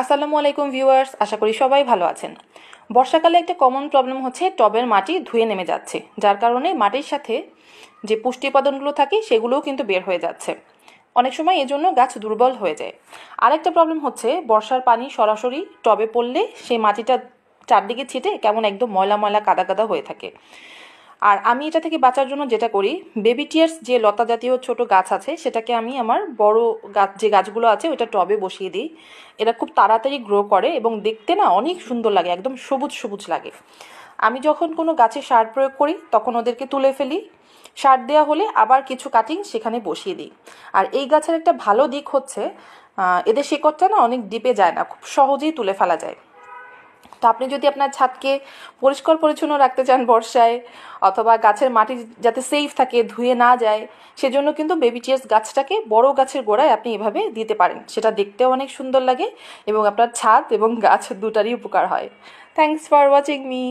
আসসালামু আলাইকুম ভিউয়ার্স, আশা করি সবাই ভালো আছেন। বর্ষাকালে একটা কমন প্রবলেম হচ্ছে টবের মাটি ধুয়ে নেমে যাচ্ছে, যার কারণে মাটির সাথে যে পুষ্টি উপাদানগুলো থাকে সেগুলোও কিন্তু বের হয়ে যাচ্ছে। অনেক সময় এজন্য গাছ দুর্বল হয়ে যায়। আরেকটা প্রবলেম হচ্ছে বর্ষার পানি সরাসরি টবে পড়লে সেই মাটিটা চারদিকে ছিটে কেমন একদম ময়লা ময়লা কাদা কাদা হয়ে থাকে। আর আমি এটা থেকে বাঁচার জন্য যেটা করি, বেবি টিয়ার্স যে লতা জাতীয় ছোট গাছ আছে সেটাকে আমি আমার বড় গাছ যে গাছগুলো আছে ওইটা টবে বসিয়ে দিই। এরা খুব তাড়াতাড়ি গ্রো করে এবং দেখতে না অনেক সুন্দর লাগে, একদম সবুজ সবুজ লাগে। আমি যখন কোনো গাছে সার প্রয়োগ করি তখন ওদেরকে তুলে ফেলি, সার দেওয়া হলে আবার কিছু কাটিং সেখানে বসিয়ে দিই। আর এই গাছের একটা ভালো দিক হচ্ছে এদের শিকড়টা না অনেক ডিপে যায় না, খুব সহজেই তুলে ফেলা যায়। তো আপনি যদি আপনার ছাদকে পরিষ্কার পরিচ্ছন্ন রাখতে চান বর্ষায়, অথবা গাছের মাটি যাতে সেফ থাকে, ধুয়ে না যায়, সেজন্য কিন্তু বেবি চিয়ার্স গাছটাকে বড় গাছের গোড়ায় আপনি এভাবে দিতে পারেন। সেটা দেখতেও অনেক সুন্দর লাগে এবং আপনার ছাদ এবং গাছ দুটারই উপকার হয়। Thanks for watching me.